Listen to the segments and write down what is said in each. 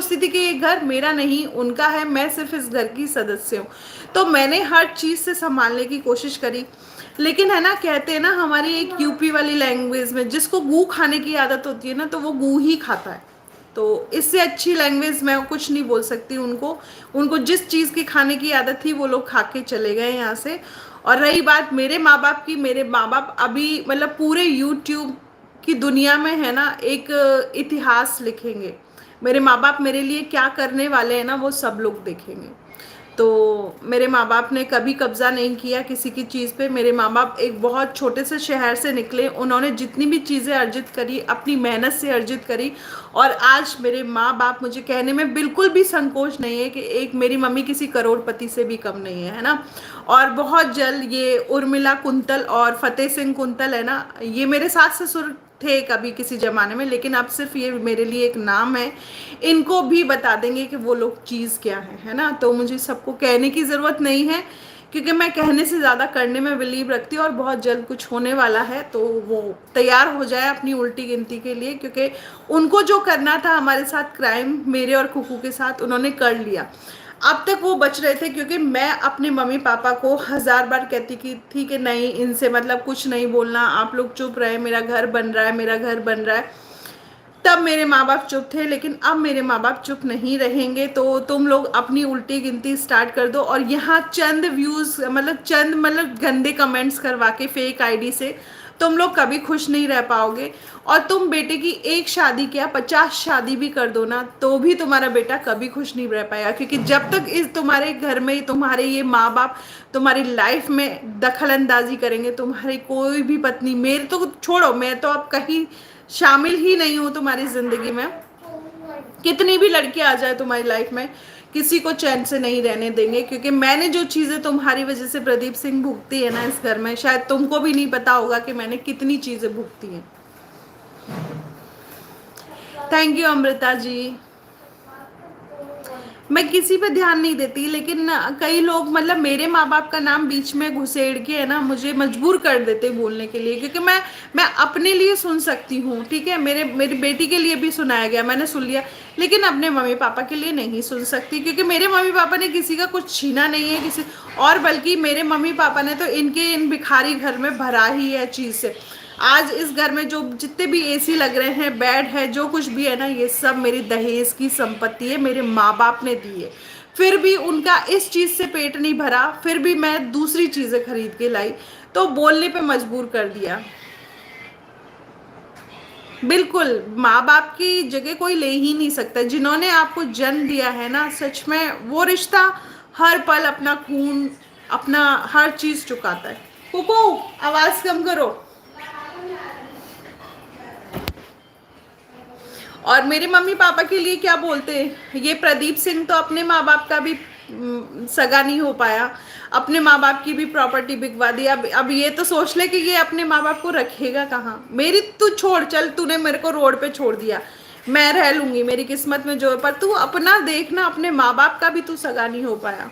सोचती थी कि ये घर मेरा नहीं उनका है, मैं सिर्फ इस घर की सदस्य हूँ। तो मैंने हर चीज़ से संभालने की कोशिश करी। लेकिन है ना, कहते हैं ना हमारी एक यूपी वाली लैंग्वेज में, जिसको गू खाने की आदत होती है ना, तो वो गू ही खाता है। तो इससे अच्छी लैंग्वेज मैं कुछ नहीं बोल सकती उनको। उनको जिस चीज़ की खाने की आदत थी वो लोग खा के चले गए यहाँ से। और रही बात मेरे माँ बाप की, मेरे माँ बाप अभी मतलब पूरे यूट्यूब की दुनिया में है ना एक इतिहास लिखेंगे। मेरे माँ बाप मेरे लिए क्या करने वाले हैं ना, वो सब लोग देखेंगे। तो मेरे माँ बाप ने कभी कब्जा नहीं किया किसी की चीज़ पे। मेरे माँ बाप एक बहुत छोटे से शहर से निकले, उन्होंने जितनी भी चीज़ें अर्जित करी अपनी मेहनत से अर्जित करी। और आज मेरे माँ बाप, मुझे कहने में बिल्कुल भी संकोच नहीं है कि एक मेरी मम्मी किसी करोड़पति से भी कम नहीं है, है ना। और बहुत जल्द ये उर्मिला कुंतल और फतेह सिंह कुंतल है ना, ये मेरे सास ससुर थे कभी किसी जमाने में, लेकिन अब सिर्फ ये मेरे लिए एक नाम है। इनको भी बता देंगे कि वो लोग चीज़ क्या है ना। तो मुझे सबको कहने की ज़रूरत नहीं है, क्योंकि मैं कहने से ज़्यादा करने में बिलीव रखती हूँ। और बहुत जल्द कुछ होने वाला है, तो वो तैयार हो जाए अपनी उल्टी गिनती के लिए, क्योंकि उनको जो करना था हमारे साथ क्राइम, मेरे और कुकू के साथ, उन्होंने कर लिया। अब तक वो बच रहे थे, क्योंकि मैं अपने मम्मी पापा को हजार बार कहती की थी कि नहीं, इनसे मतलब कुछ नहीं बोलना, आप लोग चुप रहे, मेरा घर बन रहा है, मेरा घर बन रहा है। तब मेरे माँ बाप चुप थे, लेकिन अब मेरे माँ बाप चुप नहीं रहेंगे। तो तुम लोग अपनी उल्टी गिनती स्टार्ट कर दो। और यहाँ चंद व्यूज मतलब गंदे कमेंट्स करवा के फेक आईडी से तुम लोग कभी खुश नहीं रह पाओगे। और तुम बेटे की एक शादी क्या 50 शादी भी कर दो ना, तो भी तुम्हारा बेटा कभी खुश नहीं रह पाएगा। क्योंकि जब तक इस तुम्हारे घर में तुम्हारे ये माँ बाप तुम्हारी लाइफ में दखल अंदाजी करेंगे, तुम्हारी कोई भी पत्नी, मेरे तो छोड़ो, मैं तो अब कहीं शामिल ही नहीं हूँ तुम्हारी जिंदगी में, कितनी भी लड़की आ जाए तुम्हारी लाइफ में, किसी को चैन से नहीं रहने देंगे। क्योंकि मैंने जो चीजें तुम्हारी वजह से प्रदीप सिंह भुगती है ना इस घर में, शायद तुमको भी नहीं पता होगा कि मैंने कितनी चीजें भुगती हैं। Thank you Amrita ji. मैं किसी पे ध्यान नहीं देती, लेकिन कई लोग मतलब मेरे माँ बाप का नाम बीच में घुसेड़ के है ना मुझे मजबूर कर देते बोलने के लिए। क्योंकि मैं अपने लिए सुन सकती हूँ, ठीक है, मेरी बेटी के लिए भी सुनाया गया, मैंने सुन लिया, लेकिन अपने मम्मी पापा के लिए नहीं सुन सकती। क्योंकि मेरे मम्मी पापा ने किसी का कुछ छीना नहीं है किसी, और बल्कि मेरे मम्मी पापा ने तो इन भिखारी घर में भरा ही है चीज़ से। आज इस घर में जो जितने भी एसी लग रहे हैं, बेड है, जो कुछ भी है ना, ये सब मेरी दहेज की संपत्ति है, मेरे माँ बाप ने दी है। फिर भी उनका इस चीज से पेट नहीं भरा, फिर भी मैं दूसरी चीजें खरीद के लाई, तो बोलने पे मजबूर कर दिया। बिल्कुल माँ बाप की जगह कोई ले ही नहीं सकता। जिन्होंने आपको जन्म दिया है ना, सच में वो रिश्ता हर पल अपना खून, अपना हर चीज चुकाता है। कुकू, आवाज कम करो। और मेरे मम्मी पापा के लिए क्या बोलते हैं, ये प्रदीप सिंह तो अपने माँ बाप का भी सगा नहीं हो पाया, अपने माँ बाप की भी प्रॉपर्टी बिकवा दी। अब ये तो सोच ले कि ये अपने माँ बाप को रखेगा कहाँ। मेरी तू छोड़, चल तूने मेरे को रोड पे छोड़ दिया, मैं रह लूंगी, मेरी किस्मत में जो है, पर तू अपना देखना, अपने माँ बाप का भी तू सगा नहीं हो पाया।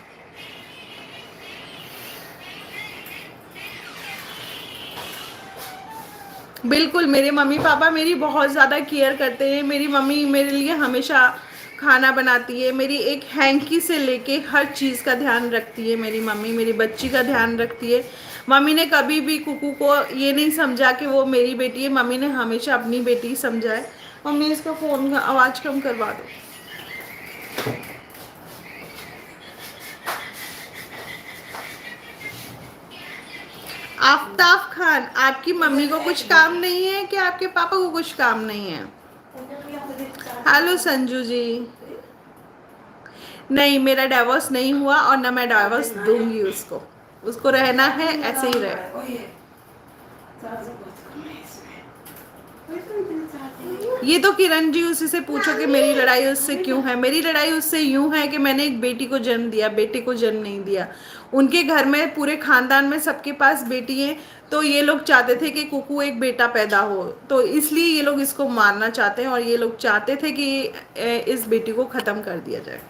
बिल्कुल मेरे मम्मी पापा मेरी बहुत ज़्यादा केयर करते हैं। मेरी मम्मी मेरे लिए हमेशा खाना बनाती है, मेरी एक हैंकी से लेके हर चीज़ का ध्यान रखती है। मेरी मम्मी मेरी बच्ची का ध्यान रखती है। मम्मी ने कभी भी कुकू को ये नहीं समझा कि वो मेरी बेटी है, मम्मी ने हमेशा अपनी बेटी समझा है। मम्मी इसका फ़ोन का आवाज़ कम करवा दो। आफ्ताब खान, आपकी मम्मी को कुछ काम नहीं है कि आपके पापा को कुछ काम नहीं है? हेलो संजू जी। नहीं, मेरा डाइवोर्स नहीं हुआ और ना मैं डाइवोर्स दूंगी उसको। उसको रहना है ऐसे ही रहे। ये तो किरण जी उसी से पूछो कि मेरी लड़ाई उससे क्यों है। मेरी लड़ाई उससे यूं है कि मैंने एक बेटी को जन्म दिया, बेटे को जन्म नहीं दिया। उनके घर में पूरे खानदान में सबके पास बेटी है, तो ये लोग चाहते थे कि कुकू एक बेटा पैदा हो, तो इसलिए ये लोग इसको मारना चाहते हैं। और ये लोग चाहते थे कि इस बेटी को खत्म कर दिया जाए।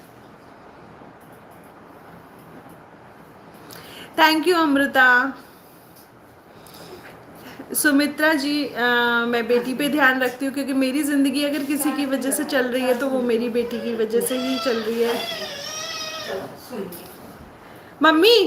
Thank you Amrita. सुमित्रा जी, मैं बेटी पे ध्यान रखती हूँ, क्योंकि मेरी ज़िंदगी अगर किसी की वजह से चल रही है तो वो मेरी बेटी की वजह से ही चल रही है। मम्मी